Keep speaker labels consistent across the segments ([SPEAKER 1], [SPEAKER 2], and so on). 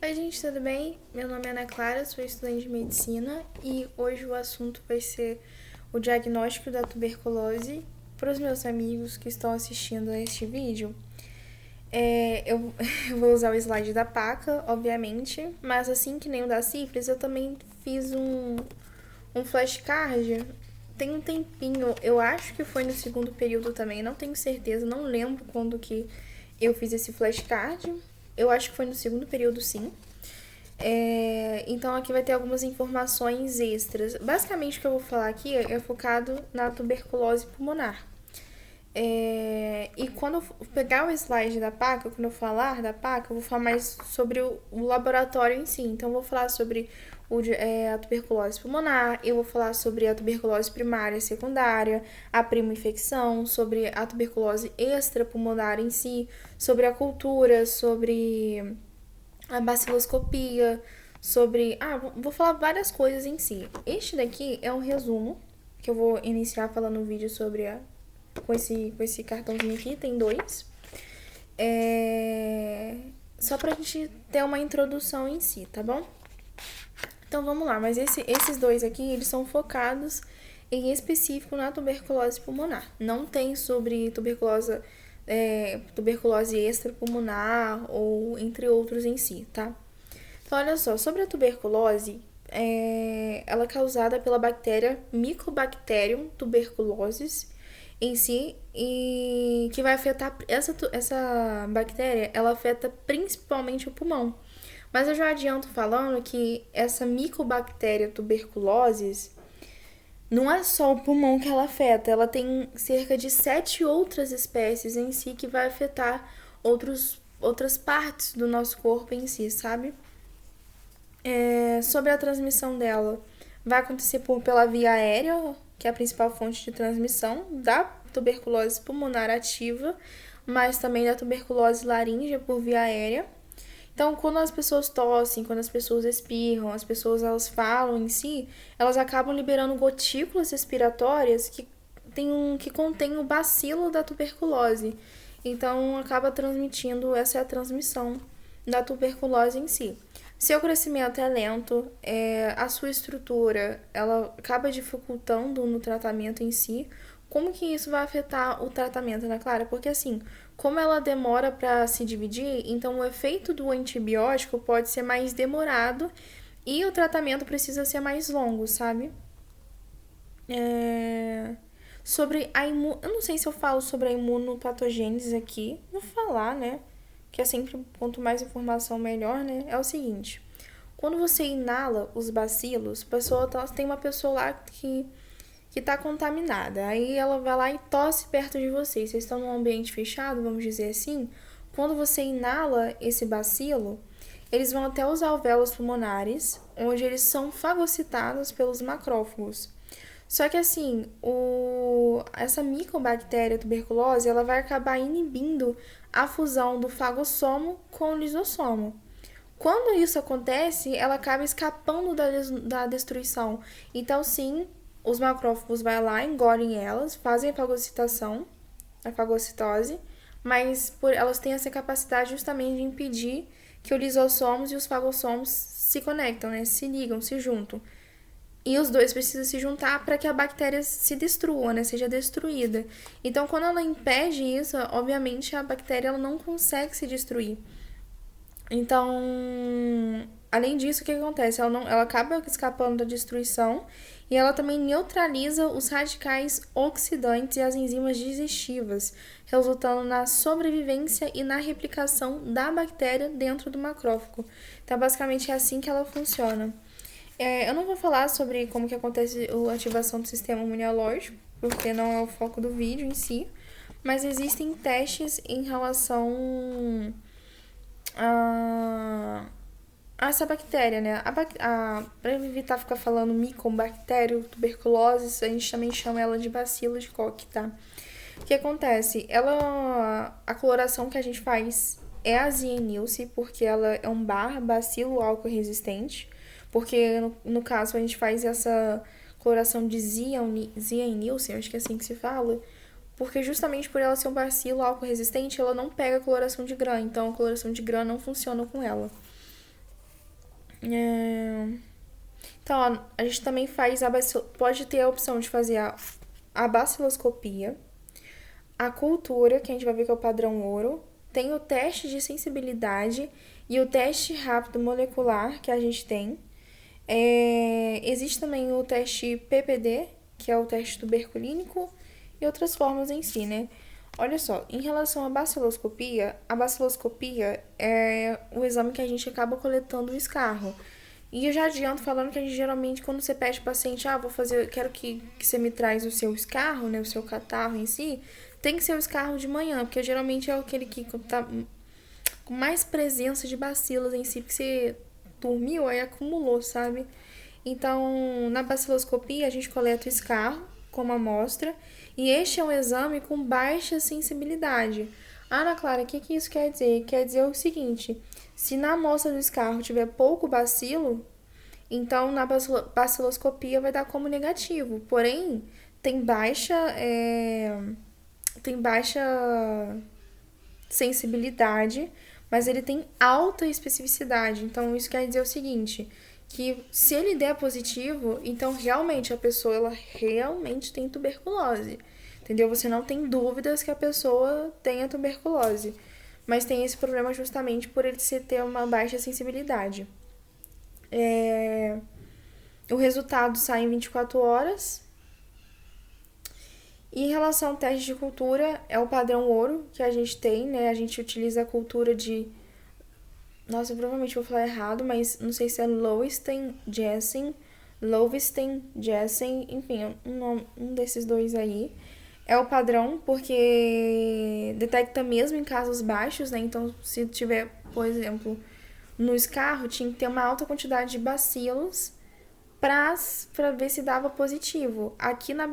[SPEAKER 1] Oi, gente, tudo bem? Meu nome é Ana Clara, sou estudante de medicina e hoje o assunto vai ser o diagnóstico da tuberculose. Para os meus amigos que estão assistindo a este vídeo, eu vou usar o slide da PACA, obviamente, mas assim que nem o da Cifres, eu também fiz um flashcard. Tem um tempinho, eu acho que foi no segundo período também, não tenho certeza, não lembro quando que eu fiz esse flashcard. Eu acho que foi no segundo período, sim. Então aqui vai ter algumas informações extras. Basicamente o que eu vou falar aqui é focado na tuberculose pulmonar. E quando eu pegar o slide da PACA, quando eu falar da PACA, eu vou falar mais sobre o laboratório em si. Então eu vou falar sobre a tuberculose pulmonar, eu vou falar sobre a tuberculose primária e secundária, a primo-infecção, sobre a tuberculose extrapulmonar em si, sobre a cultura, sobre a baciloscopia, sobre. Vou falar várias coisas em si. Este daqui é um resumo que eu vou iniciar falando um vídeo sobre com esse cartãozinho aqui, tem dois. Só pra gente ter uma introdução em si, tá bom? Então vamos lá, mas esses dois aqui, eles são focados em específico na tuberculose pulmonar. Não tem sobre tuberculose extrapulmonar ou entre outros em si, tá? Então, olha só, sobre a tuberculose, ela é causada pela bactéria Mycobacterium tuberculosis em si, e que vai afetar essa bactéria, ela afeta principalmente o pulmão. Mas eu já adianto falando que essa Mycobacteria tuberculosis não é só o pulmão que ela afeta, ela tem cerca de 7 outras espécies em si que vai afetar outras partes do nosso corpo em si, sabe? Sobre a transmissão dela, vai acontecer pela via aérea, que é a principal fonte de transmissão da tuberculose pulmonar ativa, mas também da tuberculose laríngea por via aérea. Então, quando as pessoas tossem, quando as pessoas espirram, as pessoas elas falam em si, elas acabam liberando gotículas respiratórias que contém o bacilo da tuberculose. Então, acaba transmitindo, essa é a transmissão da tuberculose em si. Seu crescimento é lento, a sua estrutura ela acaba dificultando no tratamento em si. Como que isso vai afetar o tratamento, Ana Clara? Porque assim, como ela demora para se dividir, então o efeito do antibiótico pode ser mais demorado e o tratamento precisa ser mais longo, sabe? É... Sobre eu não sei se eu falo sobre a imunopatogênese aqui. Vou falar, né? Que é sempre quanto mais informação melhor, né? É o seguinte: quando você inala os bacilos, tem uma pessoa lá que tá contaminada. Aí ela vai lá e tosse perto de você. Vocês estão num ambiente fechado, vamos dizer assim. Quando você inala esse bacilo, eles vão até os alvéolos pulmonares, onde eles são fagocitados pelos macrófagos. Só que assim, essa micobactéria tuberculose, ela vai acabar inibindo a fusão do fagossomo com o lisossomo. Quando isso acontece, ela acaba escapando da destruição. Então, sim, os macrófagos vão lá, engolem elas, fazem a fagocitose, mas elas têm essa capacidade justamente de impedir que os lisossomos e os fagossomos se conectam, né? Se ligam, se juntam. E os dois precisam se juntar para que a bactéria se destrua, né? Seja destruída. Então, quando ela impede isso, obviamente a bactéria ela não consegue se destruir. Então, além disso, o que acontece? Ela acaba escapando da destruição e ela também neutraliza os radicais oxidantes e as enzimas digestivas, resultando na sobrevivência e na replicação da bactéria dentro do macrófago. Então, basicamente, é assim que ela funciona. Eu não vou falar sobre como que acontece a ativação do sistema imunológico, porque não é o foco do vídeo em si, mas existem testes em relação a essa bactéria, né? Para evitar ficar falando micobactéria, tuberculose, a gente também chama ela de bacilo de Koch, tá? O que acontece? A coloração que a gente faz é a Ziehnilce, porque ela é um bacilo álcool resistente, porque no caso a gente faz essa coloração de Ziehnilce, acho que é assim que se fala, porque justamente por ela ser um bacilo álcool resistente, ela não pega a coloração de grã, então a coloração de grã não funciona com ela. É, Então, ó, a gente também faz pode ter a opção de fazer a baciloscopia, a cultura, que a gente vai ver que é o padrão ouro, tem o teste de sensibilidade e o teste rápido molecular que a gente tem. Existe também o teste PPD, que é o teste tuberculínico, e outras formas em si, né? Olha só, em relação à baciloscopia, a baciloscopia é o exame que a gente acaba coletando o escarro. E eu já adianto falando que a gente geralmente, quando você pede pro paciente, quero que você me traz o seu escarro, né, o seu catarro em si, tem que ser o escarro de manhã, porque geralmente é aquele que tá com mais presença de bacilos em si, porque você dormiu, aí acumulou, sabe? Então, na baciloscopia, a gente coleta o escarro como amostra, e este é um exame com baixa sensibilidade. Ana Clara, o que isso quer dizer? Quer dizer o seguinte: se na amostra do escarro tiver pouco bacilo, então na baciloscopia vai dar como negativo. Porém, tem baixa, tem baixa sensibilidade, mas ele tem alta especificidade. Então, isso quer dizer o seguinte, que se ele der positivo, então realmente a pessoa ela realmente tem tuberculose. Entendeu? Você não tem dúvidas que a pessoa tenha tuberculose, mas tem esse problema justamente por ele ter uma baixa sensibilidade. O resultado sai em 24 horas. E em relação ao teste de cultura, é o padrão ouro que a gente tem, né? A gente utiliza a cultura de... Nossa, eu provavelmente vou falar errado, mas não sei se é Lowenstein, Jessen, enfim, um desses dois aí. É o padrão porque detecta mesmo em casos baixos, né? Então, se tiver, por exemplo, no escarro, tinha que ter uma alta quantidade de bacilos para ver se dava positivo. Aqui na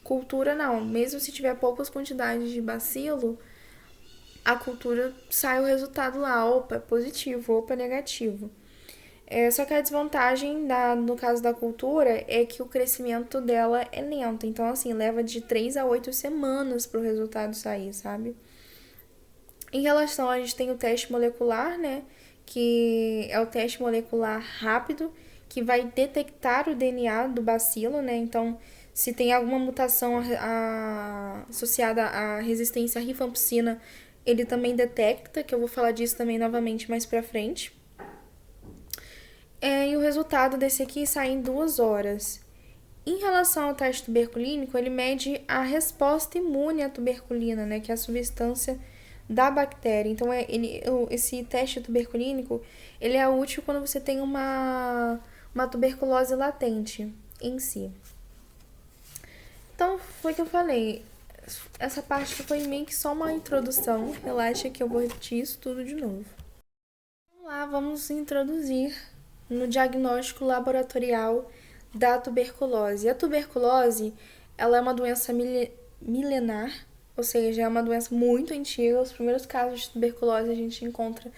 [SPEAKER 1] cultura, não. Mesmo se tiver poucas quantidades de bacilo, a cultura sai o resultado lá, opa, positivo, opa, negativo. Só que a desvantagem no caso da cultura é que o crescimento dela é lento. Então, assim, leva de 3 a 8 semanas para o resultado sair, sabe? Em relação, a gente tem o teste molecular, né? Que é o teste molecular rápido, que vai detectar o DNA do bacilo, né? Então, se tem alguma mutação associada à resistência à rifampicina, ele também detecta, que eu vou falar disso também novamente mais pra frente. E o resultado desse aqui sai em 2 horas. Em relação ao teste tuberculínico, ele mede a resposta imune à tuberculina, né, que é a substância da bactéria. Então, esse teste tuberculínico, ele é útil quando você tem uma tuberculose latente em si. Então, foi o que eu falei. Essa parte foi meio que só uma introdução. Relaxa que eu vou repetir isso tudo de novo. Vamos lá, vamos introduzir no diagnóstico laboratorial da tuberculose. A tuberculose, ela é uma doença milenar, ou seja, é uma doença muito antiga. Os primeiros casos de tuberculose a gente encontra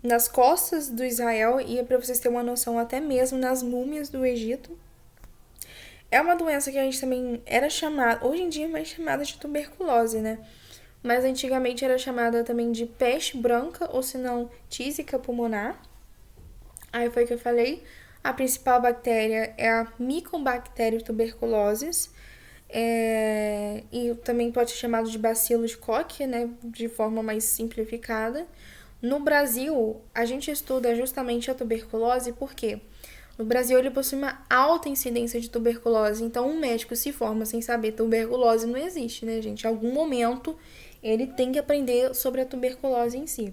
[SPEAKER 1] nas costas do Israel e, para vocês terem uma noção, até mesmo nas múmias do Egito. É uma doença que a gente também era chamada, hoje em dia é mais chamada de tuberculose, né? Mas antigamente era chamada também de peste branca, ou se não, tísica pulmonar. Aí foi que eu falei. A principal bactéria é a Mycobacterium tuberculosis. E também pode ser chamado de bacillus Koch, né? De forma mais simplificada. No Brasil, a gente estuda justamente a tuberculose porque no Brasil ele possui uma alta incidência de tuberculose. Então, um médico se forma sem saber tuberculose não existe, né, gente? Em algum momento ele tem que aprender sobre a tuberculose em si.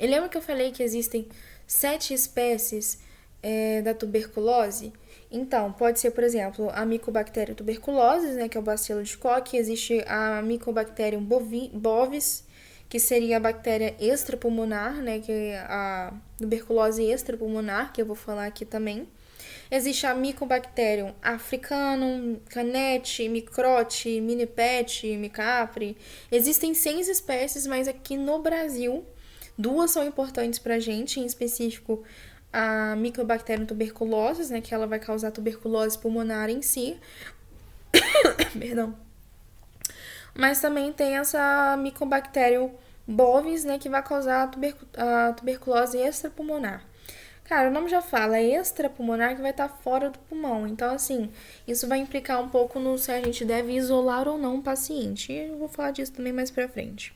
[SPEAKER 1] E lembra que eu falei que existem 7 espécies da tuberculose? Então, pode ser, por exemplo, a Mycobacterium tuberculosis, né, que é o bacilo de Koch. Existe a Mycobacterium bovis, que seria a bactéria extrapulmonar, né, que é a tuberculose extrapulmonar, que eu vou falar aqui também. Existe a Mycobacterium africanum, canete, microte, minipet, micapre. Existem 6 espécies, mas aqui no Brasil, 2 são importantes pra gente, em específico a Mycobacterium tuberculosis, né, que ela vai causar tuberculose pulmonar em si. Perdão. Mas também tem essa Mycobacterium bovis, né, que vai causar a tuberculose extrapulmonar. Cara, o nome já fala, é extrapulmonar que vai estar fora do pulmão. Então, assim, isso vai implicar um pouco no se a gente deve isolar ou não o paciente. E eu vou falar disso também mais pra frente.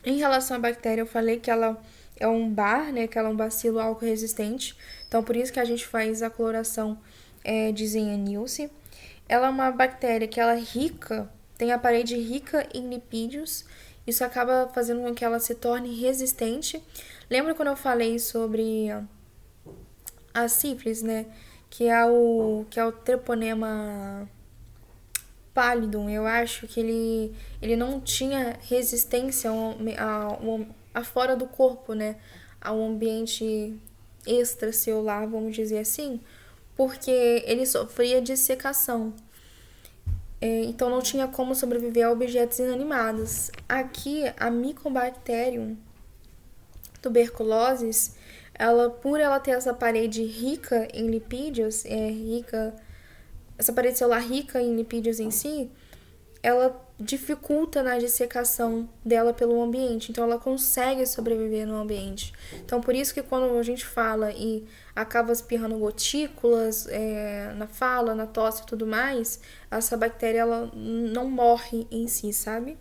[SPEAKER 1] Em relação à bactéria, eu falei que ela é um bar, né, que ela é um bacilo álcool resistente. Então, por isso que a gente faz a cloração de Zenha-Nilce. Ela é uma bactéria que ela é rica, tem a parede rica em lipídios. Isso acaba fazendo com que ela se torne resistente. Lembra quando eu falei sobre a sífilis, né? Que é o treponema pallidum. Eu acho que ele não tinha resistência a fora do corpo, né? Ao ambiente extracelular, vamos dizer assim, porque ele sofria de secação. Então não tinha como sobreviver a objetos inanimados. Aqui, a Mycobacterium tuberculosis, por ela ter essa parede rica em lipídios, essa parede celular rica em lipídios em si, ela dificulta na dissecação dela pelo ambiente, então ela consegue sobreviver no ambiente. Então por isso que quando a gente fala e acaba espirrando gotículas na fala, na tosse e tudo mais, essa bactéria ela não morre em si, sabe?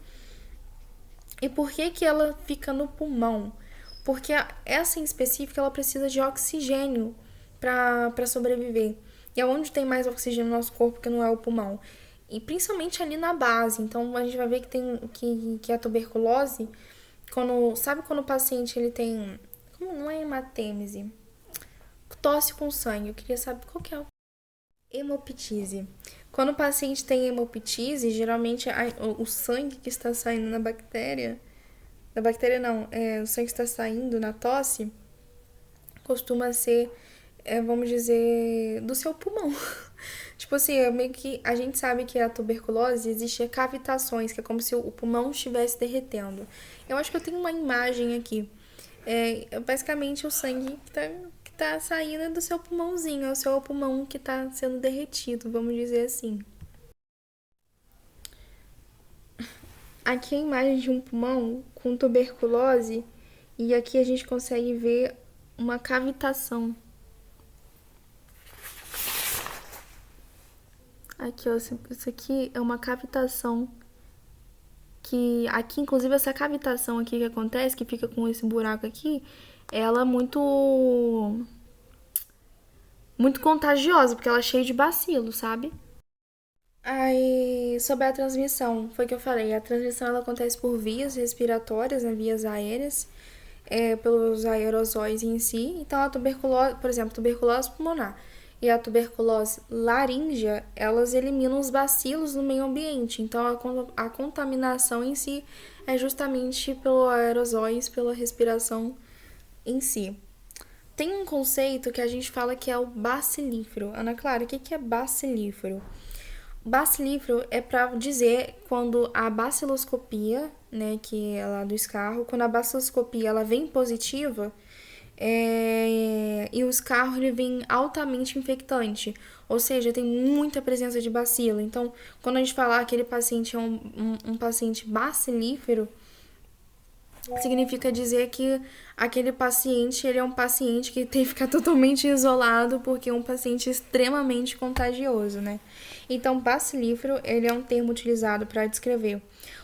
[SPEAKER 1] E por que que ela fica no pulmão? Porque essa em específico ela precisa de oxigênio para sobreviver. E é onde tem mais oxigênio no nosso corpo que não é o pulmão. E principalmente ali na base. Então a gente vai ver que a tuberculose, sabe quando o paciente ele tem, como não é hematêmese, tosse com sangue. Eu queria saber qual que é hemoptise. Quando o paciente tem hemoptise, geralmente o sangue que está saindo da bactéria não, o sangue que está saindo na tosse, costuma ser, vamos dizer, do seu pulmão. Tipo assim, meio que a gente sabe que a tuberculose existe cavitações, que é como se o pulmão estivesse derretendo. Eu acho que eu tenho uma imagem aqui. Basicamente o sangue que tá saindo é do seu pulmãozinho, é o seu pulmão que tá sendo derretido, vamos dizer assim. Aqui é a imagem de um pulmão com tuberculose e aqui a gente consegue ver uma cavitação. Aqui, ó, isso aqui é uma cavitação que aqui, inclusive essa cavitação aqui que acontece, que fica com esse buraco aqui, ela é muito contagiosa, porque ela é cheia de bacilo, sabe? Aí, sobre a transmissão, foi o que eu falei, a transmissão ela acontece por vias respiratórias, né, vias aéreas, pelos aerosóis em si. Então, a tuberculose, por exemplo, tuberculose pulmonar e a tuberculose laríngea, elas eliminam os bacilos no meio ambiente. Então, a contaminação em si é justamente pelos aerosóis, pela respiração em si. Tem um conceito que a gente fala que é o bacilífero. Ana Clara, o que é bacilífero? Bacilífero é para dizer quando a baciloscopia, né, que é lá do escarro, quando a baciloscopia ela vem positiva, e o escarro ele vem altamente infectante, ou seja, tem muita presença de bacilo. Então, quando a gente falar que aquele paciente é um paciente bacilífero, significa dizer que aquele paciente ele é um paciente que tem que ficar totalmente isolado porque é um paciente extremamente contagioso, né? Então, bacilífero ele é um termo utilizado para descrever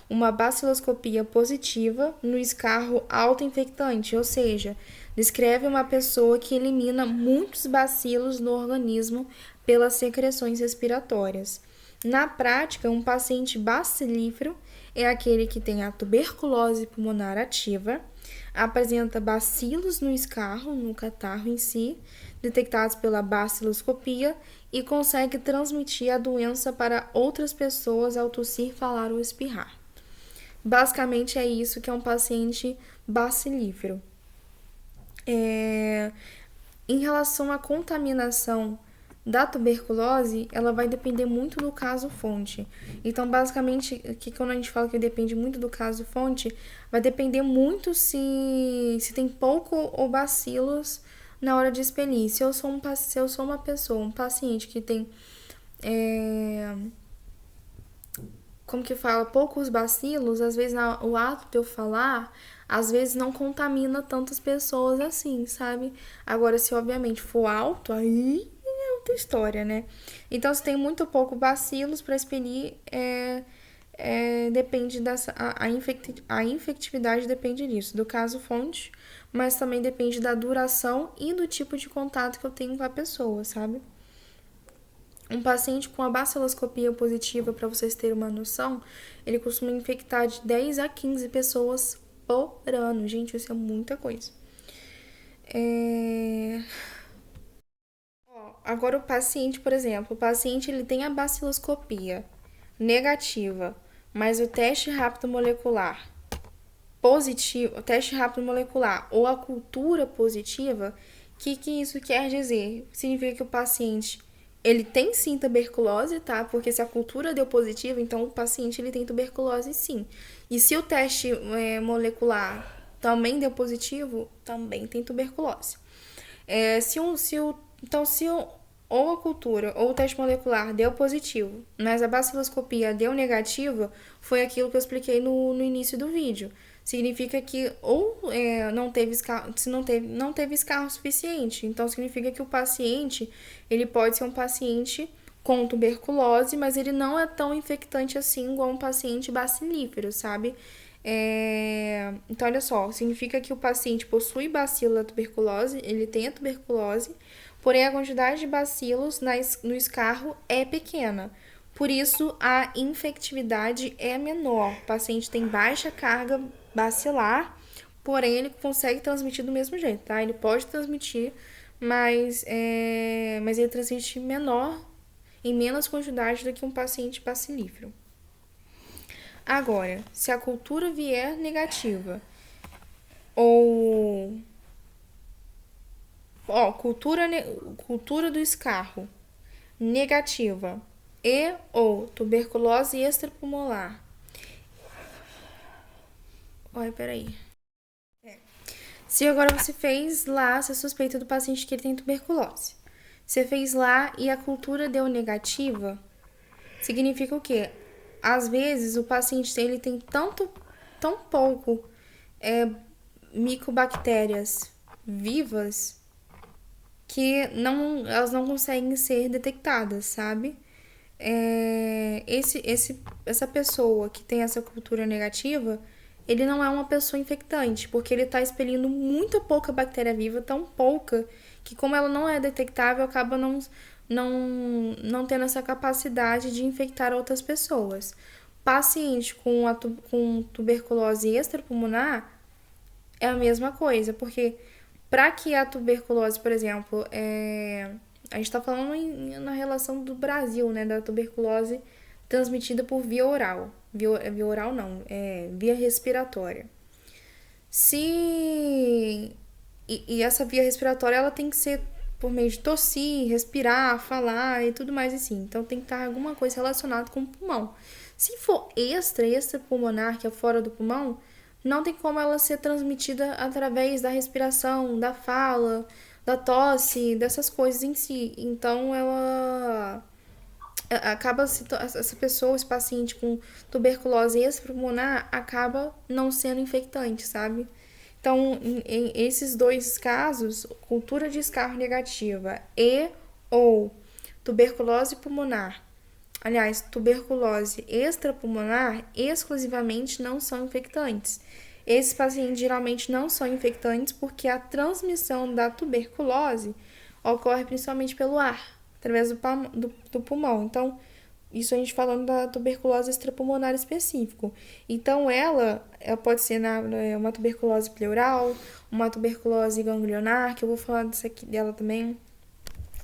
[SPEAKER 1] uma baciloscopia positiva no escarro autoinfectante, ou seja, descreve uma pessoa que elimina muitos bacilos no organismo pelas secreções respiratórias. Na prática, um paciente bacilífero é aquele que tem a tuberculose pulmonar ativa, apresenta bacilos no escarro, no catarro em si, detectados pela baciloscopia e consegue transmitir a doença para outras pessoas ao tossir, falar ou espirrar. Basicamente é isso que é um paciente bacilífero. Em relação à contaminação da tuberculose, ela vai depender muito do caso fonte. Então, basicamente, que quando a gente fala que depende muito do caso fonte, vai depender muito se tem pouco ou bacilos na hora de expelir. Se eu sou uma pessoa, um paciente que tem como que fala, poucos bacilos, às vezes o ato de eu falar, às vezes não contamina tantas pessoas assim, sabe? Agora, se obviamente for alto, aí é outra história, né? Então, se tem muito pouco bacilos para expelir, depende dessa. A infectividade depende disso, do caso fonte, mas também depende da duração e do tipo de contato que eu tenho com a pessoa, sabe? Um paciente com a baciloscopia positiva, para vocês terem uma noção, ele costuma infectar de 10 a 15 pessoas por ano. Gente, isso é muita coisa. É... Agora o paciente, por exemplo, o paciente ele tem a baciloscopia negativa, mas o teste rápido molecular positivo, o teste rápido molecular ou a cultura positiva, que isso quer dizer? Significa que o paciente ele tem sim tuberculose, tá? Porque se a cultura deu positivo, então o paciente ele tem tuberculose sim. E se o teste molecular também deu positivo, também tem tuberculose. Então, ou a cultura ou o teste molecular deu positivo, mas a baciloscopia deu negativa, foi aquilo que eu expliquei no início do vídeo. Significa que ou não teve escarro, se não teve escarro suficiente. Então, significa que o paciente, ele pode ser um paciente com tuberculose, mas ele não é tão infectante assim igual um paciente bacilífero, sabe? Então, olha só, significa que o paciente possui bacilo da tuberculose, ele tem a tuberculose, porém a quantidade de bacilos no escarro é pequena. Por isso, a infectividade é menor. O paciente tem baixa carga bacilar, porém ele consegue transmitir do mesmo jeito, tá? Ele pode transmitir, mas ele transmite menor, em menos quantidade do que um paciente bacilífero. Agora, se a cultura vier negativa ou cultura do escarro negativa e ou tuberculose extrapulmonar. Olha, peraí. Se agora você fez lá, você suspeita do paciente que ele tem tuberculose. Você fez lá e a cultura deu negativa, significa o quê? Às vezes o paciente ele tem tão pouco micobactérias vivas que elas não conseguem ser detectadas, sabe? Essa pessoa que tem essa cultura negativa, ele não é uma pessoa infectante, porque ele está expelindo muito pouca bactéria viva, tão pouca, que como ela não é detectável, acaba não tendo essa capacidade de infectar outras pessoas. Paciente com tuberculose extrapulmonar é a mesma coisa, porque para que a tuberculose, por exemplo, a gente está falando na relação do Brasil, né, da tuberculose transmitida por via oral. Via oral não, via respiratória. E essa via respiratória ela tem que ser por meio de tossir, respirar, falar e tudo mais assim. Então tem que estar alguma coisa relacionada com o pulmão. Se for extrapulmonar, que é fora do pulmão, não tem como ela ser transmitida através da respiração, da fala, da tosse, dessas coisas em si. Então ela acaba essa pessoa, esse paciente com tuberculose extrapulmonar acaba não sendo infectante, sabe? Então, em esses dois casos, cultura de escarro negativa e ou tuberculose pulmonar, aliás, tuberculose extrapulmonar, exclusivamente não são infectantes. Esses pacientes geralmente não são infectantes porque a transmissão da tuberculose ocorre principalmente pelo ar, através do pulmão. Então, isso a gente falando da tuberculose extrapulmonar específico. Então, ela pode ser uma tuberculose pleural, uma tuberculose ganglionar, que eu vou falar dela também,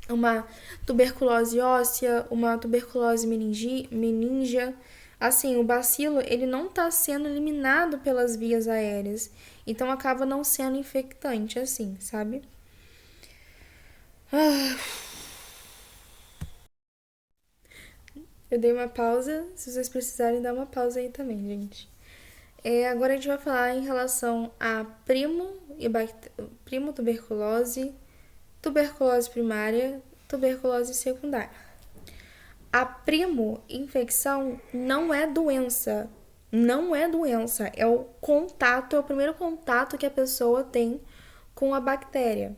[SPEAKER 1] uma tuberculose óssea, uma tuberculose meningea. Assim, o bacilo, ele não está sendo eliminado pelas vias aéreas, então acaba não sendo infectante, assim, sabe? Eu dei uma pausa, se vocês precisarem dar uma pausa aí também, gente. Agora a gente vai falar em relação a primo tuberculose, tuberculose primária, tuberculose secundária. A primo-infecção não é doença. Não é doença. É o contato, é o primeiro contato que a pessoa tem com a bactéria.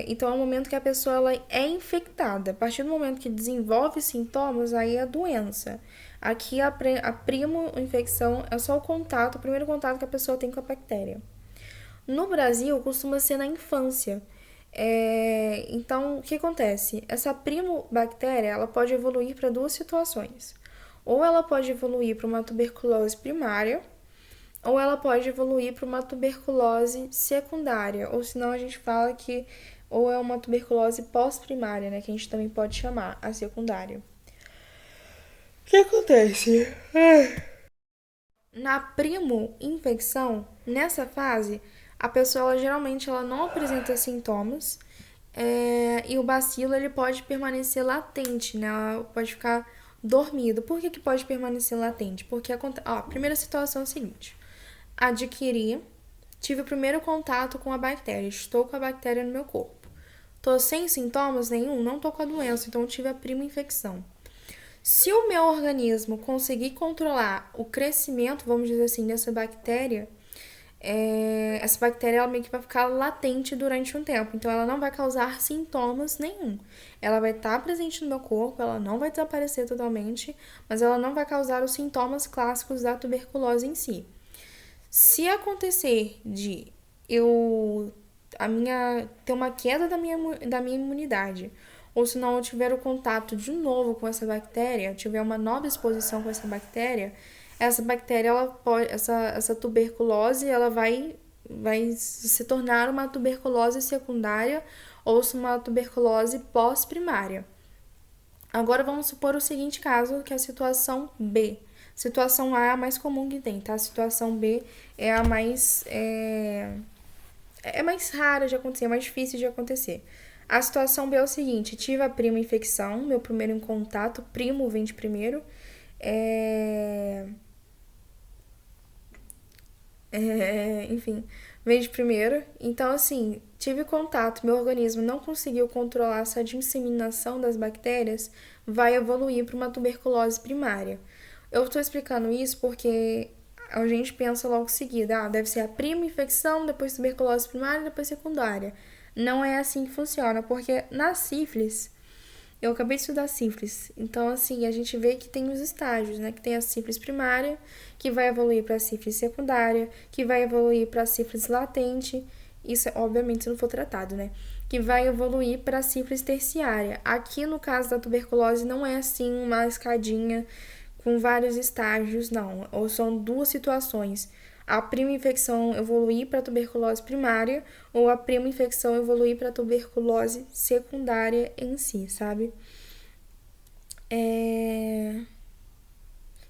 [SPEAKER 1] Então é o momento que a pessoa ela é infectada. A partir do momento que desenvolve sintomas, aí é a doença. Aqui a primo-infecção é só o contato, o primeiro contato que a pessoa tem com a bactéria. No Brasil, costuma ser na infância. Então, o que acontece? Essa primobactéria, ela pode evoluir para duas situações. Ou ela pode evoluir para uma tuberculose primária, ou ela pode evoluir para uma tuberculose secundária, ou senão a gente fala que ou é uma tuberculose pós-primária, né, que a gente também pode chamar a secundária. O que acontece? Na primo-infecção, nessa fase, a pessoa geralmente ela não apresenta sintomas e o bacilo ele pode permanecer latente, né? Ela pode ficar dormido. Por que pode permanecer latente? Porque a primeira situação é a seguinte: adquiri, tive o primeiro contato com a bactéria, estou com a bactéria no meu corpo. Tô sem sintomas nenhum, não tô com a doença, então eu tive a prima-infecção. Se o meu organismo conseguir controlar o crescimento, vamos dizer assim, dessa bactéria, essa bactéria ela meio que vai ficar latente durante um tempo. Então, ela não vai causar sintomas nenhum. Ela vai estar presente no meu corpo, ela não vai desaparecer totalmente, mas ela não vai causar os sintomas clássicos da tuberculose em si. Se acontecer de eu ter uma queda da minha imunidade, ou se não eu tiver o contato de novo com essa bactéria, tiver uma nova exposição com essa bactéria ela pode, essa tuberculose ela vai se tornar uma tuberculose secundária ou uma tuberculose pós-primária. Agora vamos supor o seguinte caso, que é a situação B. Situação A é a mais comum que tem, tá? A situação B é a mais rara de acontecer, é mais difícil de acontecer. A situação B é o seguinte: tive a prima infecção, meu primeiro em contato, primo vem de primeiro, enfim, vem de primeiro. Então, assim, tive contato, meu organismo não conseguiu controlar essa disseminação das bactérias, vai evoluir para uma tuberculose primária. Eu estou explicando isso porque a gente pensa logo em seguida, deve ser a prima infecção, depois tuberculose primária, depois secundária. Não é assim que funciona, porque na sífilis, eu acabei de estudar sífilis, então assim, a gente vê que tem os estágios, né? Que tem a sífilis primária, que vai evoluir para a sífilis secundária, que vai evoluir para a sífilis latente, isso obviamente se não for tratado, né? Que vai evoluir para a sífilis terciária. Aqui no caso da tuberculose não é assim uma escadinha com vários estágios, não. Ou são duas situações: a prima infecção evoluir para tuberculose primária ou a prima infecção evoluir para tuberculose secundária em si, sabe?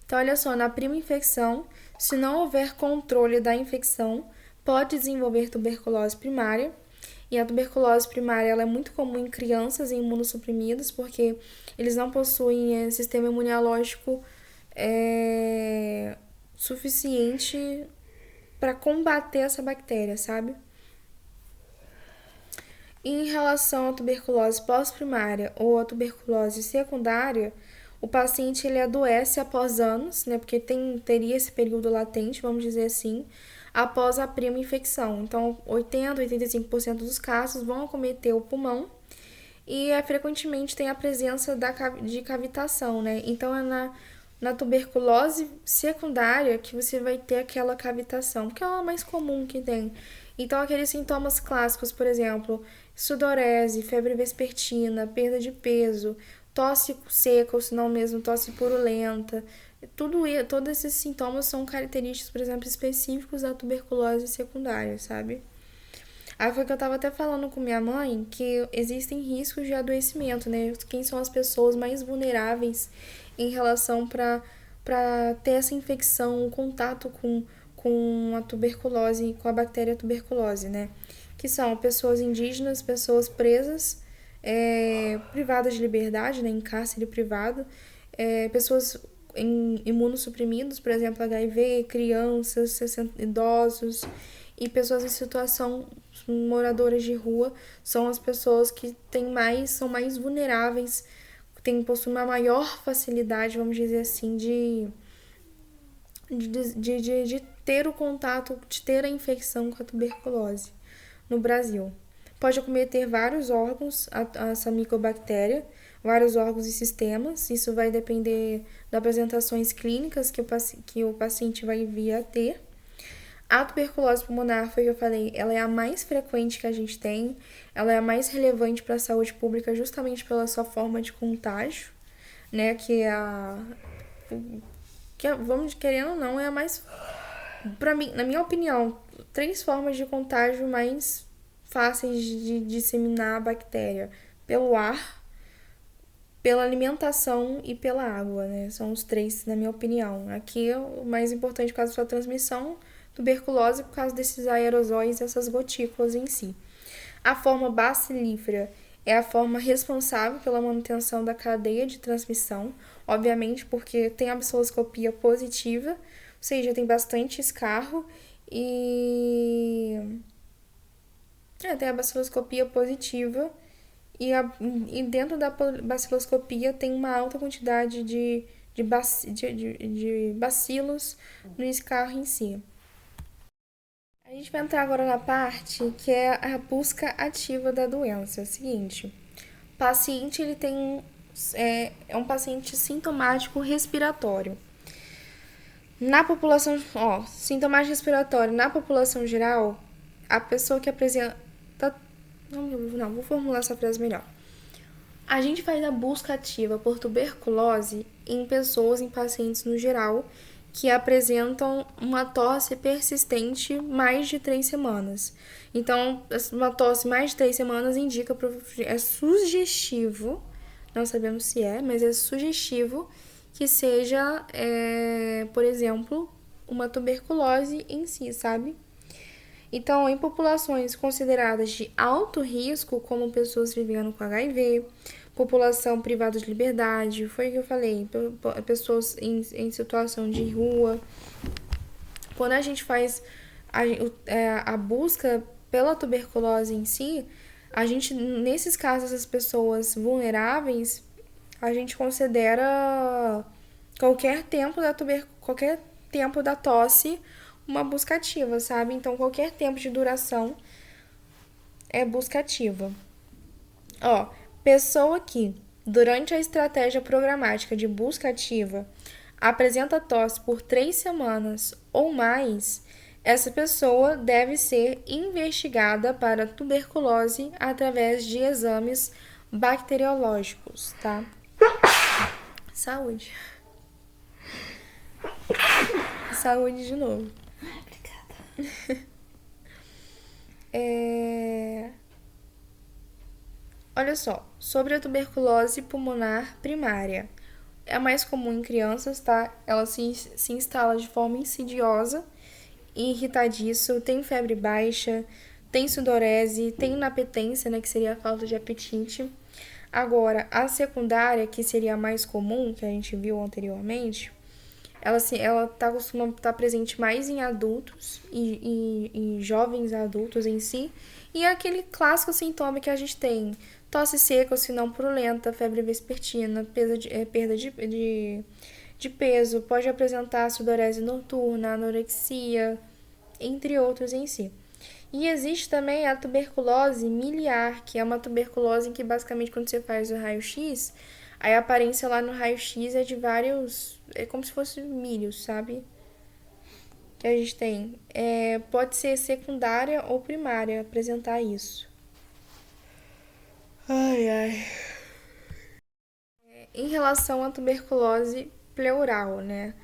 [SPEAKER 1] Então, olha só, na prima infecção, se não houver controle da infecção, pode desenvolver tuberculose primária. E a tuberculose primária ela é muito comum em crianças e imunossuprimidos, porque eles não possuem sistema imunológico suficiente para combater essa bactéria, sabe? Em relação à tuberculose pós-primária ou à tuberculose secundária, o paciente ele adoece após anos, né? Porque teria esse período latente, vamos dizer assim, após a prima infecção. Então, 85% dos casos vão acometer o pulmão e frequentemente tem a presença de cavitação, né? Então, é na tuberculose secundária que você vai ter aquela cavitação, porque é a mais comum que tem. Então, aqueles sintomas clássicos, por exemplo, sudorese, febre vespertina, perda de peso, tosse seca, ou se não mesmo tosse purulenta, todos esses sintomas são característicos, por exemplo, específicos da tuberculose secundária, sabe? Aí foi que eu tava até falando com minha mãe que existem riscos de adoecimento, né? Quem são as pessoas mais vulneráveis em relação para ter essa infecção, o contato com a tuberculose, com a bactéria tuberculose, né? Que são pessoas indígenas, pessoas presas, privadas de liberdade, né? Em cárcere privado, pessoas imunossuprimidos, por exemplo, HIV, crianças, idosos e pessoas em situação moradoras de rua são as pessoas que são mais vulneráveis possui uma maior facilidade, vamos dizer assim, de ter o contato, de ter a infecção com a tuberculose no Brasil. Pode acometer vários órgãos, essa micobactéria, vários órgãos e sistemas. Isso vai depender das apresentações clínicas que o paciente vai vir a ter. A tuberculose pulmonar, foi o que eu falei, ela é a mais frequente que a gente tem, ela é a mais relevante para a saúde pública justamente pela sua forma de contágio, né, vamos querendo ou não, é a mais, para mim, na minha opinião, 3 formas de contágio mais fáceis de disseminar a bactéria: pelo ar, pela alimentação e pela água, né? São os 3, na minha opinião. Aqui, o mais importante por causa da sua transmissão, tuberculose, por causa desses aerosóis e essas gotículas em si. A forma bacilífera é a forma responsável pela manutenção da cadeia de transmissão, obviamente porque tem a baciloscopia positiva, ou seja, tem bastante escarro e tem a baciloscopia positiva e dentro da baciloscopia tem uma alta quantidade de bacilos no escarro em si. A gente vai entrar agora na parte que é a busca ativa da doença. É o seguinte, o paciente ele tem é um paciente sintomático respiratório. Na população, sintomático respiratório, na população geral, a pessoa que apresenta... Não, vou formular essa frase melhor. A gente faz a busca ativa por tuberculose em pessoas, em pacientes no geral, que apresentam uma tosse persistente mais de 3 semanas. Então, uma tosse mais de 3 semanas indica, é sugestivo, não sabemos se é, mas é sugestivo que seja, por exemplo, uma tuberculose em si, sabe? Então, em populações consideradas de alto risco, como pessoas vivendo com HIV, população privada de liberdade, foi o que eu falei, pessoas em situação de rua. Quando a gente faz a busca pela tuberculose em si, a gente, nesses casos, as pessoas vulneráveis, a gente considera qualquer tempo da tosse uma busca ativa, sabe? Então, qualquer tempo de duração é busca ativa. Pessoa que, durante a estratégia programática de busca ativa, apresenta tosse por 3 semanas ou mais, essa pessoa deve ser investigada para tuberculose através de exames bacteriológicos, tá? Saúde. Saúde de novo. Obrigada. Olha só, sobre a tuberculose pulmonar primária. É a mais comum em crianças, tá? Ela se instala de forma insidiosa e irritadiço, tem febre baixa, tem sudorese, tem inapetência, né, que seria a falta de apetite. Agora, a secundária, que seria a mais comum, que a gente viu anteriormente, ela costuma estar presente mais em adultos e jovens adultos em si. E é aquele clássico sintoma que a gente tem: tosse seca ou se não purulenta, febre vespertina, perda de peso, pode apresentar sudorese noturna, anorexia, entre outros em si. E existe também a tuberculose miliar, que é uma tuberculose em que basicamente quando você faz o raio-x, a aparência lá no raio-x é de vários... É como se fosse milhos, sabe? Que a gente tem. Pode ser secundária ou primária apresentar isso. Ai. Em relação à tuberculose pleural, né?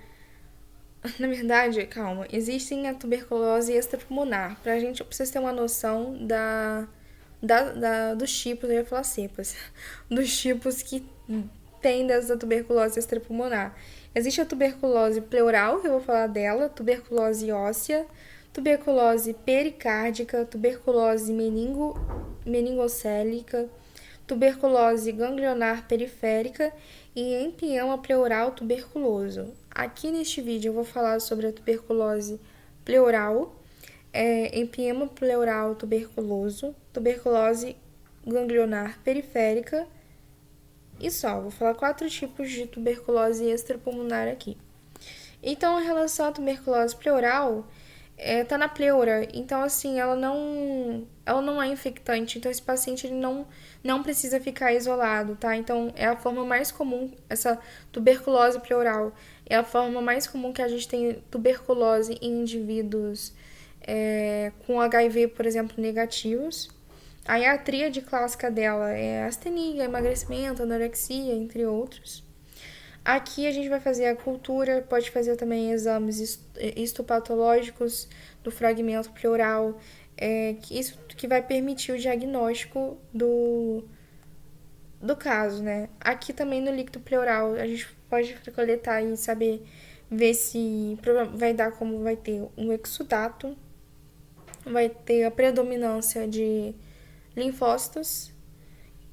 [SPEAKER 1] Na verdade, calma, existem a tuberculose extrapulmonar. Pra vocês terem uma noção dos tipos, eu ia falar cepas, dos tipos que tem dessa tuberculose extrapulmonar. Existe a tuberculose pleural, que eu vou falar dela, tuberculose óssea, tuberculose pericárdica, tuberculose meningocélica, tuberculose ganglionar periférica e empiema pleural tuberculoso. Aqui neste vídeo eu vou falar sobre a tuberculose pleural, empiema pleural tuberculoso, tuberculose ganglionar periférica e só. Vou falar 4 tipos de tuberculose extrapulmonar aqui. Então, em relação à tuberculose pleural, tá na pleura. Então, assim, ela não é infectante. Então, esse paciente ele não precisa ficar isolado, tá? Então, é a forma mais comum, essa tuberculose pleural, é a forma mais comum que a gente tem tuberculose em indivíduos com HIV, por exemplo, negativos. Aí a tríade clássica dela é astenia, emagrecimento, anorexia, entre outros. Aqui a gente vai fazer a cultura, pode fazer também exames histopatológicos do fragmento pleural, isso que vai permitir o diagnóstico do caso, né? Aqui também no líquido pleural a gente pode coletar e saber, ver se vai dar como vai ter um exudato, vai ter a predominância de linfócitos,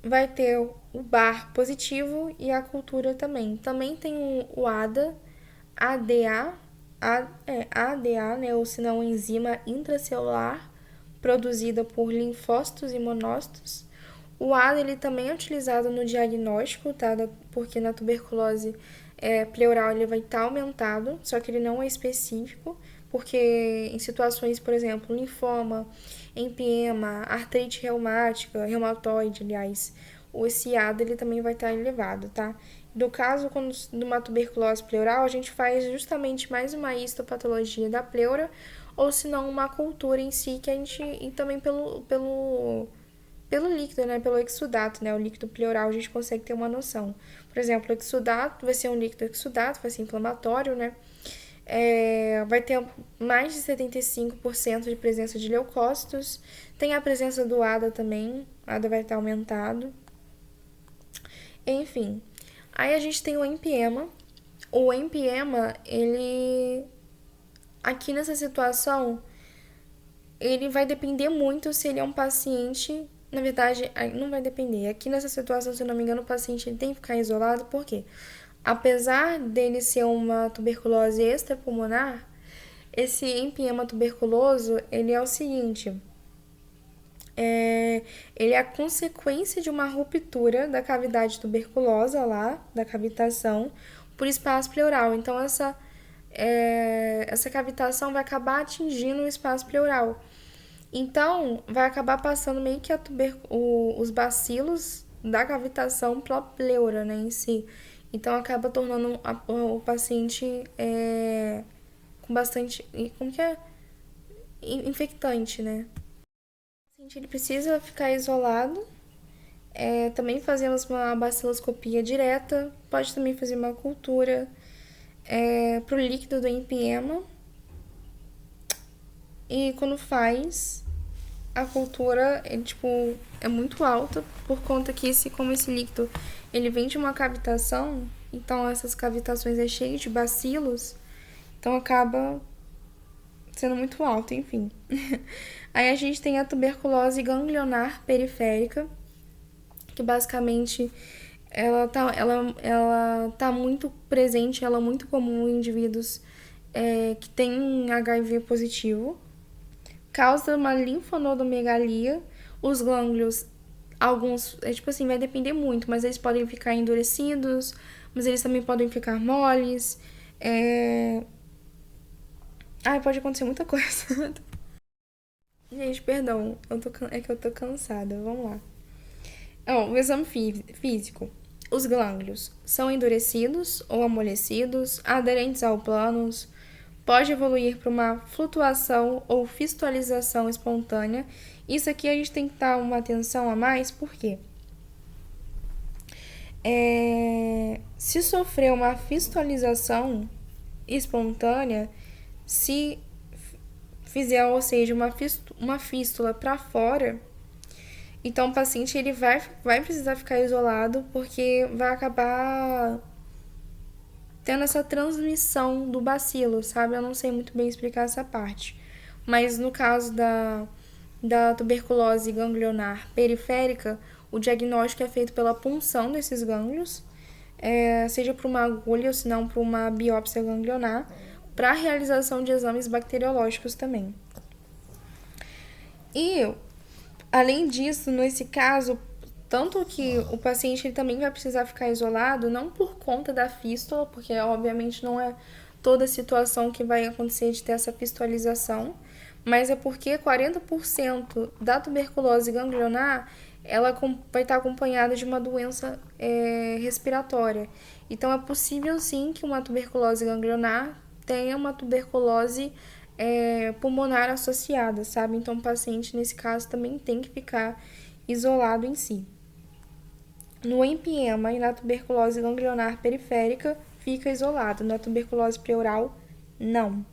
[SPEAKER 1] vai ter o bar positivo e a cultura também. Também tem o ADA, né, ou se não, enzima intracelular produzida por linfócitos e monócitos. O ADA ele também é utilizado no diagnóstico, tá? Porque na tuberculose pleural ele vai estar aumentado, só que ele não é específico, porque em situações, por exemplo, linfoma, empiema, artrite reumática, reumatoide, aliás, esse ADA ele também vai estar elevado, tá? No caso de uma tuberculose pleural, a gente faz justamente mais uma histopatologia da pleura, ou se não uma cultura em si, que a gente, e também pelo líquido, né? Pelo exudato, né? O líquido pleural, a gente consegue ter uma noção. Por exemplo, o exudato vai ser um líquido exudato, vai ser inflamatório, né? Vai ter mais de 75% de presença de leucócitos. Tem a presença do ADA também, o ADA vai estar aumentado. Enfim, aí a gente tem o empiema. O empiema, ele... Aqui nessa situação, ele vai depender muito se ele é um paciente... Na verdade, não vai depender. Aqui nessa situação, se eu não me engano, o paciente ele tem que ficar isolado. Por quê? Apesar dele ser uma tuberculose extrapulmonar, esse empiema tuberculoso, ele é o seguinte... ele é a consequência de uma ruptura da cavidade tuberculosa lá, da cavitação, por espaço pleural. Então, essa cavitação vai acabar atingindo o espaço pleural. Então, vai acabar passando meio que os bacilos da cavitação pela pleura, né, em si. Então, acaba tornando o paciente com bastante... Como que é? Infectante, né? Ele precisa ficar isolado. Também fazemos uma baciloscopia direta. Pode também fazer uma cultura para o líquido do empiema. E quando faz, a cultura é muito alta, por conta que como esse líquido ele vem de uma cavitação, então essas cavitações é cheio de bacilos, então acaba sendo muito alto, enfim. Aí a gente tem a tuberculose ganglionar periférica, que basicamente ela tá muito presente, ela é muito comum em indivíduos que têm HIV positivo. Causa uma linfonodomegalia. Os gânglios, alguns, vai depender muito, mas eles podem ficar endurecidos, mas eles também podem ficar moles. Pode acontecer muita coisa. Gente, perdão, é que eu tô cansada, vamos lá. O exame físico. Os gânglios são endurecidos ou amolecidos, aderentes ao plânus, pode evoluir para uma flutuação ou fistolização espontânea. Isso aqui a gente tem que dar uma atenção a mais, porque se sofrer uma fistolização espontânea, se fizer, ou seja, uma fístula para fora, então o paciente ele vai precisar ficar isolado, porque vai acabar tendo essa transmissão do bacilo, sabe? Eu não sei muito bem explicar essa parte. Mas no caso da tuberculose ganglionar periférica, o diagnóstico é feito pela punção desses gânglios, seja por uma agulha ou se não por uma biópsia ganglionar, para a realização de exames bacteriológicos também. E, além disso, nesse caso, Tanto que o paciente ele também vai precisar ficar isolado, não por conta da fístula, porque obviamente não é toda situação que vai acontecer de ter essa fistolização, mas é porque 40% da tuberculose ganglionar ela vai estar acompanhada de uma doença respiratória. Então é possível sim que uma tuberculose ganglionar tenha uma tuberculose pulmonar associada, sabe? Então o paciente nesse caso também tem que ficar isolado em si. No empiema e na tuberculose ganglionar periférica, fica isolado. Na tuberculose pleural, não.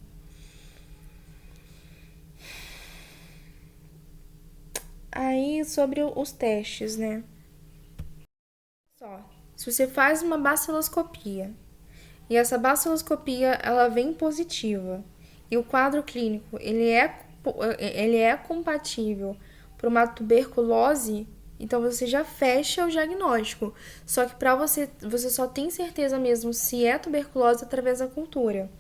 [SPEAKER 1] Aí, sobre os testes, né? Só, se você faz uma baciloscopia e essa baciloscopia ela vem positiva e o quadro clínico ele é compatível para uma tuberculose, então você já fecha o diagnóstico. Só que para você só tem certeza mesmo se é tuberculose através da cultura.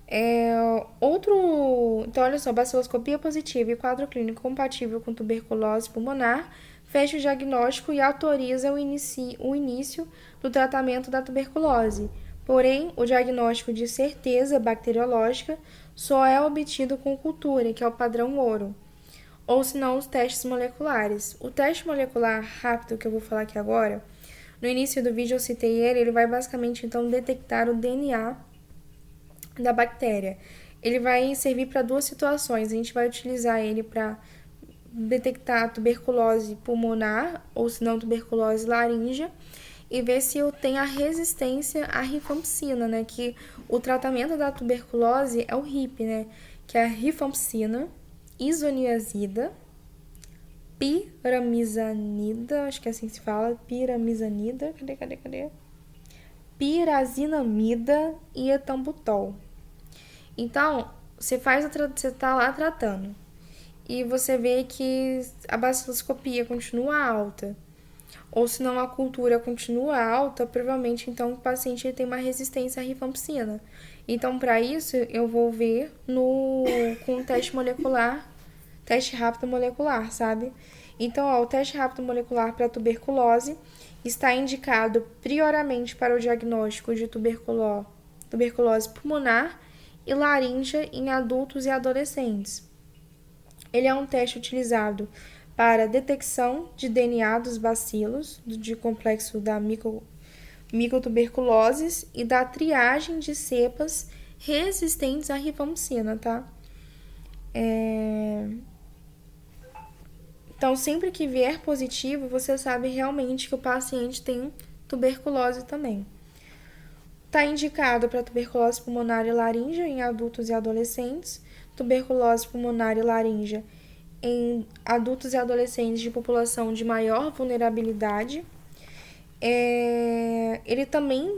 [SPEAKER 1] Então, olha só, baciloscopia positiva e quadro clínico compatível com tuberculose pulmonar, fecha o diagnóstico e autoriza o início do tratamento da tuberculose. Porém, o diagnóstico de certeza bacteriológica só é obtido com cultura, que é o padrão ouro, ou se não os testes moleculares. O teste molecular rápido que eu vou falar aqui agora, no início do vídeo eu citei ele vai basicamente então detectar o DNA da bactéria. Ele vai servir para duas situações. A gente vai utilizar ele para detectar tuberculose pulmonar ou se não tuberculose laríngea e ver se eu tenho a resistência à rifampicina, né? Que o tratamento da tuberculose é o RIP, né? Que é a rifampicina, isoniazida, piramizanida, acho que é assim que se fala, piramizanida, cadê? Pirazinamida e etambutol. Então, você tá lá tratando e você vê que a baciloscopia continua alta, ou se não a cultura continua alta, provavelmente então o paciente tem uma resistência à rifampicina. Então, para isso, eu vou ver com o teste molecular, teste rápido molecular, sabe? Então, o teste rápido molecular para tuberculose está indicado prioramente para o diagnóstico de tuberculose pulmonar e laríngea em adultos e adolescentes. Ele é um teste utilizado para detecção de DNA dos bacilos de complexo da micotuberculose e da triagem de cepas resistentes à rifampicina, tá? Então, sempre que vier positivo, você sabe realmente que o paciente tem tuberculose também. Está indicado para tuberculose pulmonar e laríngea em adultos e adolescentes, tuberculose pulmonar e laríngea em adultos e adolescentes de população de maior vulnerabilidade. Ele também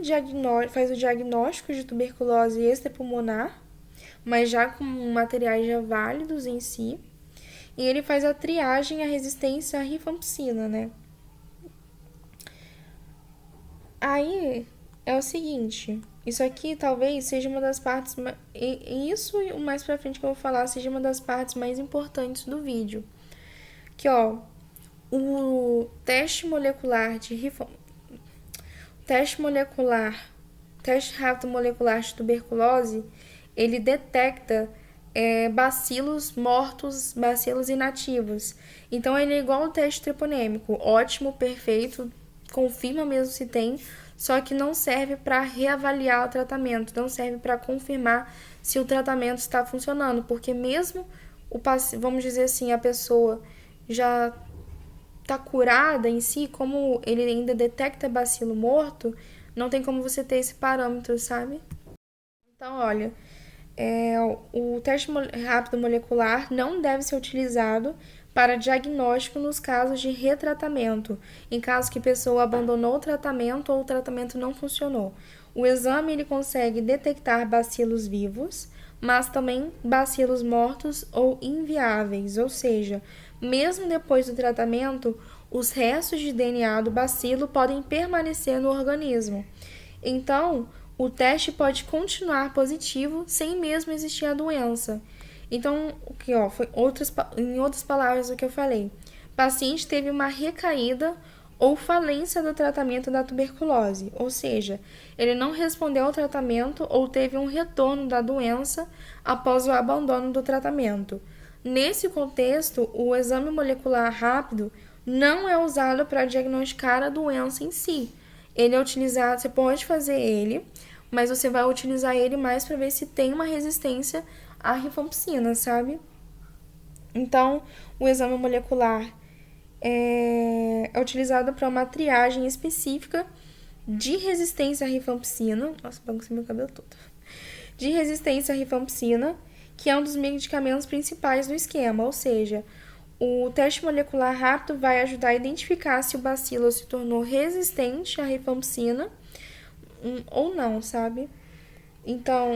[SPEAKER 1] faz o diagnóstico de tuberculose extrapulmonar, mas já com materiais já válidos em si. E ele faz a triagem à resistência à rifampicina, né? Aí é o seguinte, isso aqui talvez seja uma das partes, isso e o mais pra frente que eu vou falar seja uma das partes mais importantes do vídeo. Que o teste molecular teste rápido molecular de tuberculose, ele detecta bacilos mortos, bacilos inativos. Então ele é igual ao teste treponêmico, ótimo, perfeito, confirma mesmo se tem, só que não serve para reavaliar o tratamento, não serve para confirmar se o tratamento está funcionando, porque mesmo vamos dizer assim, a pessoa já está curada em si, como ele ainda detecta bacilo morto, não tem como você ter esse parâmetro, sabe? Então, olha, o teste rápido molecular não deve ser utilizado para diagnóstico nos casos de retratamento, em caso que a pessoa abandonou o tratamento ou o tratamento não funcionou. O exame ele consegue detectar bacilos vivos, mas também bacilos mortos ou inviáveis, ou seja, mesmo depois do tratamento, os restos de DNA do bacilo podem permanecer no organismo. Então, o teste pode continuar positivo sem mesmo existir a doença. Então, em outras palavras, o que eu falei, paciente teve uma recaída ou falência do tratamento da tuberculose, ou seja, ele não respondeu ao tratamento ou teve um retorno da doença após o abandono do tratamento. Nesse contexto, o exame molecular rápido não é usado para diagnosticar a doença em si. Ele é utilizado, você pode fazer ele, mas você vai utilizar ele mais para ver se tem uma resistência à rifampicina, sabe? Então, o exame molecular é utilizado para uma triagem específica de resistência à rifampicina. Nossa, baguncei meu cabelo todo. De resistência à rifampicina, que é um dos medicamentos principais do esquema, ou seja, o teste molecular rápido vai ajudar a identificar se o bacilo se tornou resistente à rifampicina ou não, sabe? Então,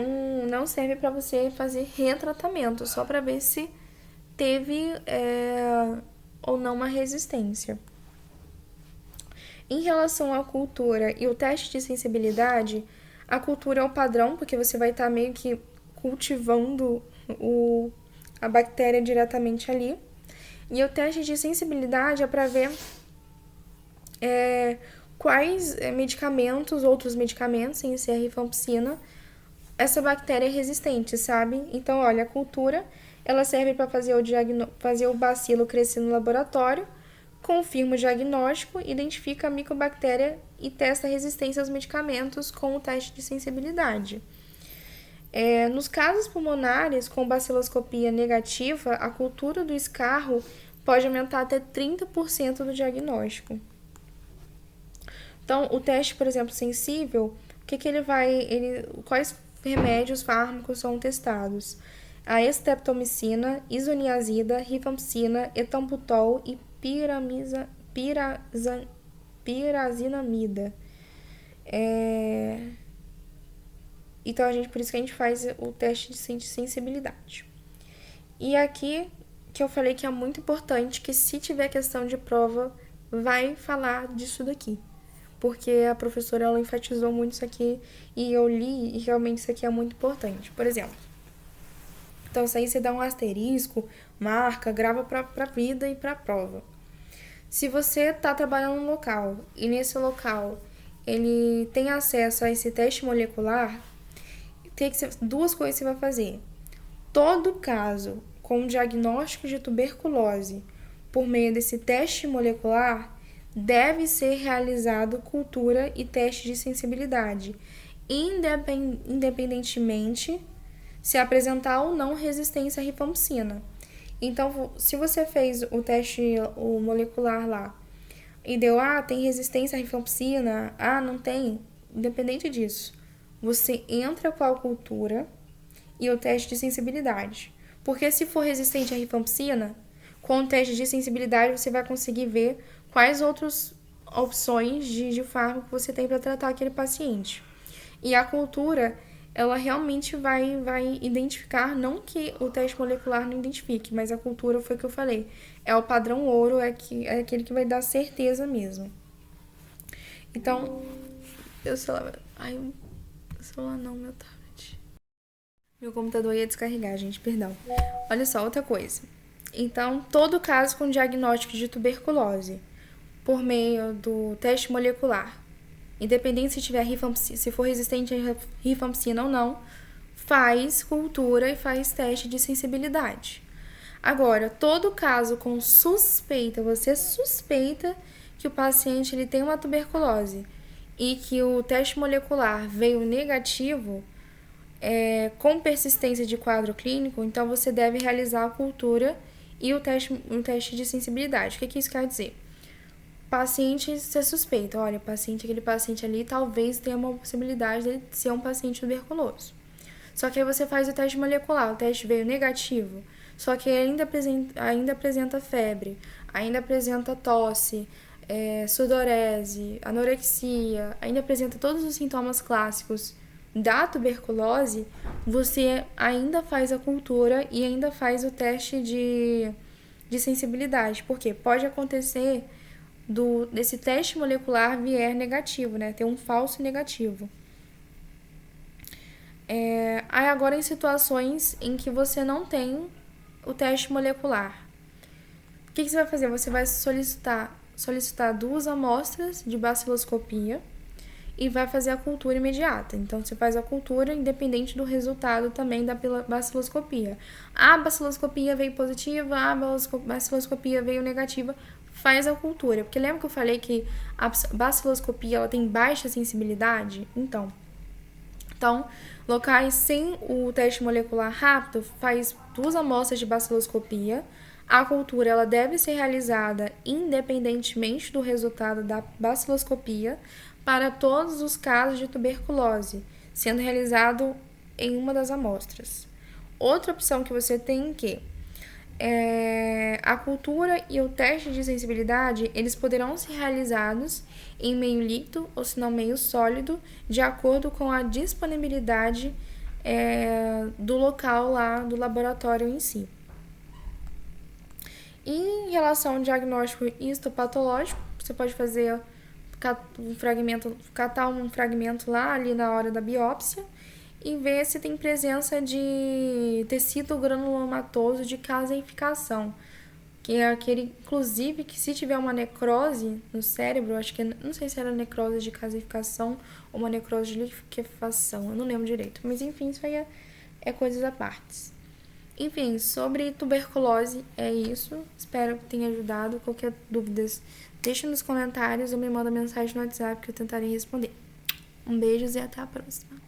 [SPEAKER 1] não serve para você fazer retratamento, só para ver se teve ou não uma resistência. Em relação à cultura e o teste de sensibilidade, a cultura é o padrão, porque você vai estar meio que cultivando a bactéria diretamente ali. E o teste de sensibilidade é para ver quais medicamentos, outros medicamentos, sem ser a rifampicina, essa bactéria é resistente, sabe? Então, olha, a cultura, ela serve para fazer o bacilo crescer no laboratório, confirma o diagnóstico, identifica a micobactéria e testa a resistência aos medicamentos com o teste de sensibilidade. Nos casos pulmonares com baciloscopia negativa, a cultura do escarro pode aumentar até 30% do diagnóstico. Então, o teste, por exemplo, sensível, o que ele vai... quais remédios, fármacos são testados? A estreptomicina, isoniazida, rifampicina, ethambutol e pirazinamida. Então, por isso que a gente faz o teste de sensibilidade. E aqui, que eu falei que é muito importante, que se tiver questão de prova, vai falar disso daqui. Porque a professora, ela enfatizou muito isso aqui, e eu li, e realmente isso aqui é muito importante. Por exemplo, então isso aí você dá um asterisco, marca, grava pra vida e pra prova. Se você tá trabalhando num local, e nesse local ele tem acesso a esse teste molecular, tem que ser duas coisas que você vai fazer. Todo caso com diagnóstico de tuberculose por meio desse teste molecular deve ser realizado cultura e teste de sensibilidade, independentemente se apresentar ou não resistência à rifampicina. Então, se você fez o teste molecular lá e deu, tem resistência à rifampicina, não tem, independente disso, você entra com a cultura e o teste de sensibilidade. Porque se for resistente à rifampicina, com o teste de sensibilidade você vai conseguir ver quais outras opções de fármaco você tem para tratar aquele paciente. E a cultura, ela realmente vai identificar, não que o teste molecular não identifique, mas a cultura foi o que eu falei. É o padrão ouro, é aquele que vai dar certeza mesmo. Então, meu celular não, meu tablet. Meu computador ia descarregar, gente, perdão. Olha só, outra coisa. Então, todo caso com diagnóstico de tuberculose, por meio do teste molecular, independente se for resistente à rifampicina ou não, faz cultura e faz teste de sensibilidade. Agora, todo caso com suspeita, você suspeita que o paciente ele tem uma tuberculose e que o teste molecular veio negativo, com persistência de quadro clínico, então você deve realizar a cultura e o teste de sensibilidade. O que isso quer dizer? Paciente, você suspeita, olha, aquele paciente ali talvez tenha uma possibilidade de ser um paciente tuberculoso. Só que aí você faz o teste molecular, o teste veio negativo, só que ainda apresenta febre, ainda apresenta tosse, sudorese, anorexia, ainda apresenta todos os sintomas clássicos da tuberculose, você ainda faz a cultura e ainda faz o teste de sensibilidade. Porque pode acontecer desse teste molecular vier negativo, né? Ter um falso negativo. Aí agora em situações em que você não tem o teste molecular. O que você vai fazer? Você vai solicitar 2 amostras de baciloscopia e vai fazer a cultura imediata. Então, você faz a cultura independente do resultado também da baciloscopia. A baciloscopia veio positiva, a baciloscopia veio negativa, faz a cultura. Porque lembra que eu falei que a baciloscopia ela tem baixa sensibilidade? Então, locais sem o teste molecular rápido, faz 2 amostras de baciloscopia. A cultura ela deve ser realizada independentemente do resultado da baciloscopia para todos os casos de tuberculose, sendo realizado em uma das amostras. Outra opção que você tem que a cultura e o teste de sensibilidade, eles poderão ser realizados em meio líquido ou se não meio sólido, de acordo com a disponibilidade do local lá do laboratório em si. Em relação ao diagnóstico histopatológico, você pode fazer catar um fragmento lá ali na hora da biópsia e ver se tem presença de tecido granulomatoso de caseificação, que é aquele, inclusive, que se tiver uma necrose no cérebro, acho que não sei se era necrose de caseificação ou uma necrose de liquefação, eu não lembro direito, mas enfim, isso aí é coisas à parte. Enfim, sobre tuberculose é isso. Espero que tenha ajudado. Qualquer dúvida, deixa nos comentários ou me manda mensagem no WhatsApp que eu tentarei responder. Um beijo e até a próxima.